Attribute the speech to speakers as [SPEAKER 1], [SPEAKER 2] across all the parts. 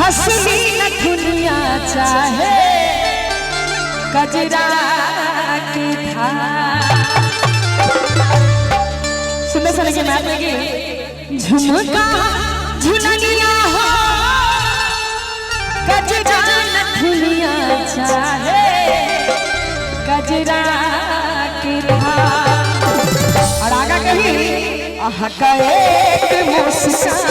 [SPEAKER 1] हंसनी न दुनिया चाहे कजरा की था। सुनने से लगे मैच लगी झुमका झुलनिया हो कजरा न दुनिया चाहे कजरा की था। और आगा कहीं आह का एक मुस्कान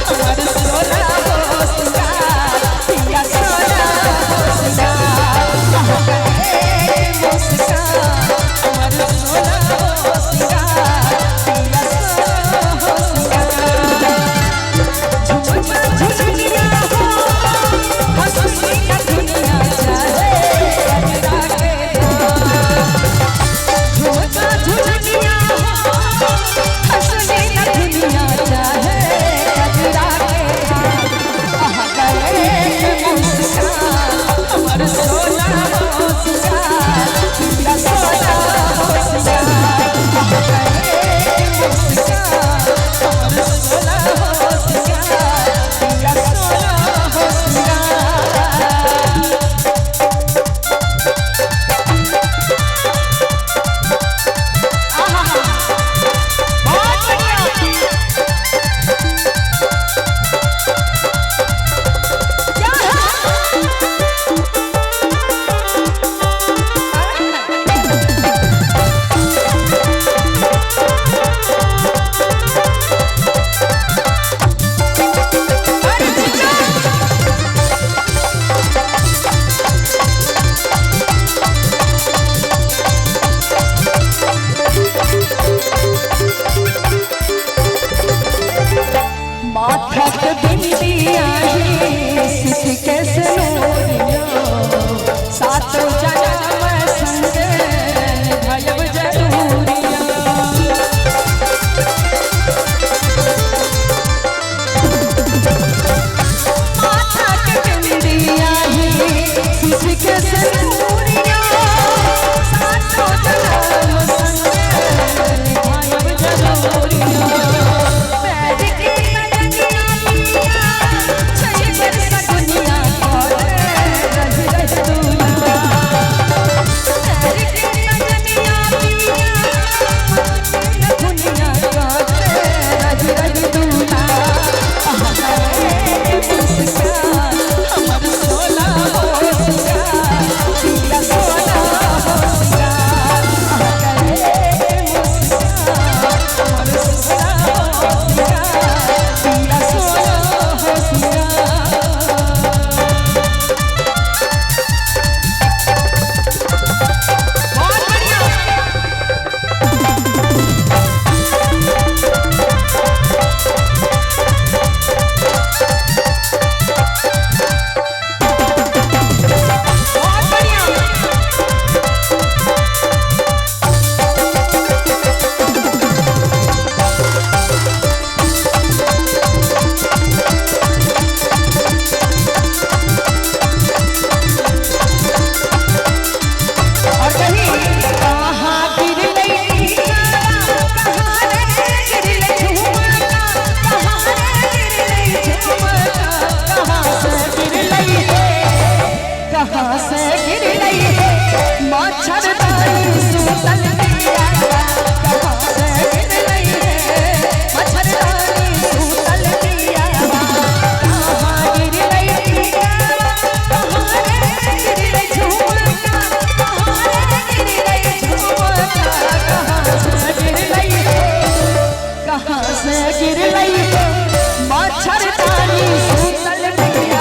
[SPEAKER 1] हमारे सोना हो सिंगार पिया सोना हो सिंगार। आह का एक मुस्कान हमारे सोना हो सिंगार पिया सोना हो सिंगार। झुमका झुलनिया हो हंसनी न दुनिया चाहे कजरा के था। झुमका झुलनिया हो हंसनी न दुनिया चाहे कजरा के था। आह का एक मुस्कान हमारे सोना हो सिंगार पिया सोना हो सिंगार। आह का एक मुस्कान हमारे सोना हो सिंगार पिया सोना हो सिंगार। बहुत बढ़िया क्या माथक बिंदिया सिख के सनोरियो सातों जन्म संग भयब जरूरिया। माथक बिंदिया सिख के सनोरियो सातों जन्म संग भयब जरूरिया। कहाँ से गिर रही है मच्छरदानी सूतल पिया। कहाँ से गिर रही है मच्छरदानी सूतल पिया। कहाँ गिर रही कहाँ गिर रही झुमका कहाँ गिर रही झुमका। कहाँ से गिर रही कहाँ से गिर रही मच्छरदानी सूतल पिया।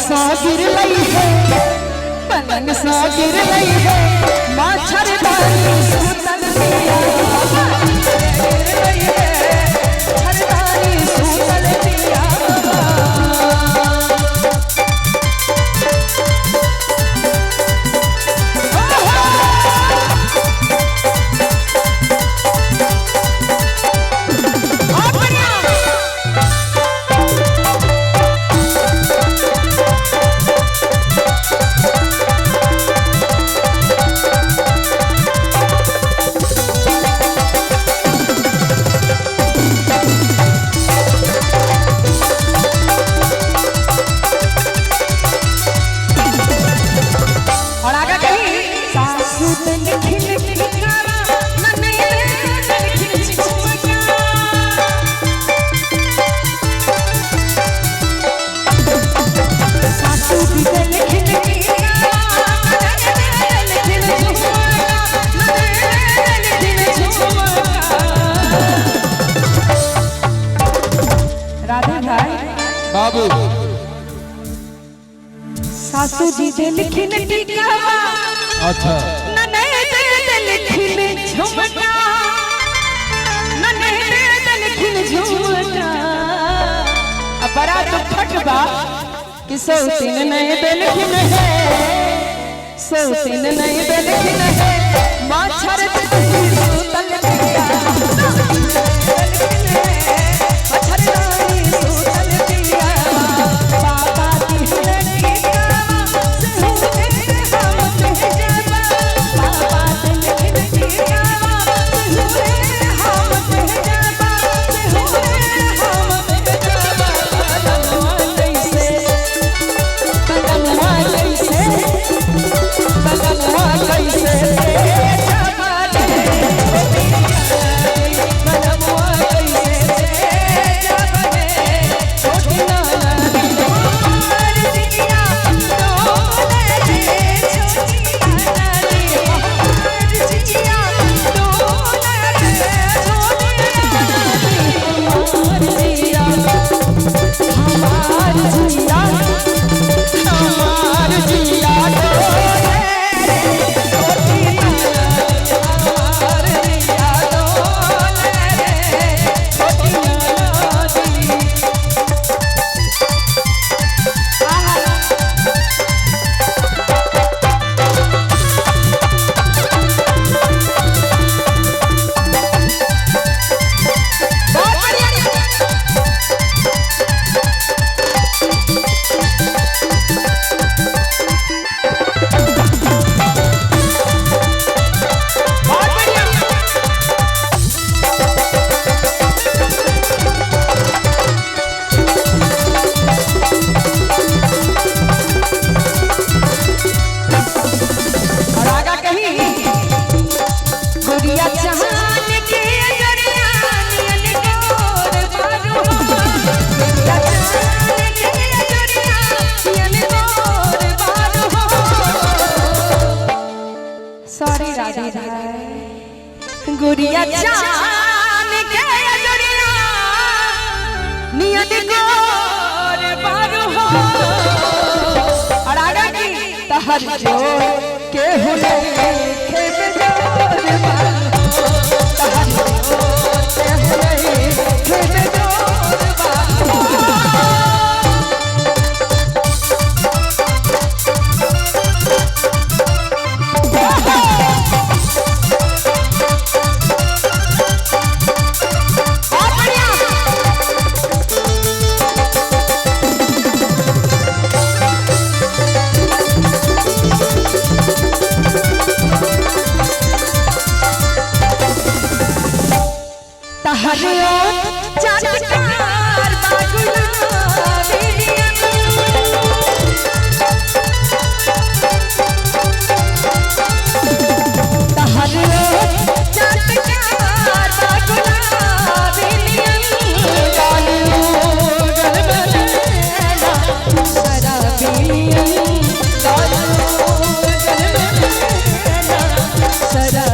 [SPEAKER 1] सा गिर लई है पलंग सा गिर लई है मच्छरदानी सूतल पिया गिर लई है मच्छरदानी सूतल पिया
[SPEAKER 2] बाबू
[SPEAKER 1] सासू जी दे लिखिन टीकावा
[SPEAKER 2] अच्छा
[SPEAKER 1] ननद दे लिखिन झुमका ननद दे लिखिन झुमका अब बड़ा दुखट बा कि सौतीन नए दे लिखिन है सौतीन नए दे लिखिन है मच्छरदानी सूतल पिया मच्छरदानी सूतल पिया बाबा की लड़की गुड़िया जान के गुड़िया नियत गोर बारू हो और आगे की तहर जोर के हुने खेत जोर बारू हो तहर जोर के हुने खेत जोर बारू हो हरियो चटकार बागुला बिलिया हरियो चटकार बागुला बिलिया गालियो गलबला सरा बिलिया गालियो गलबला सरा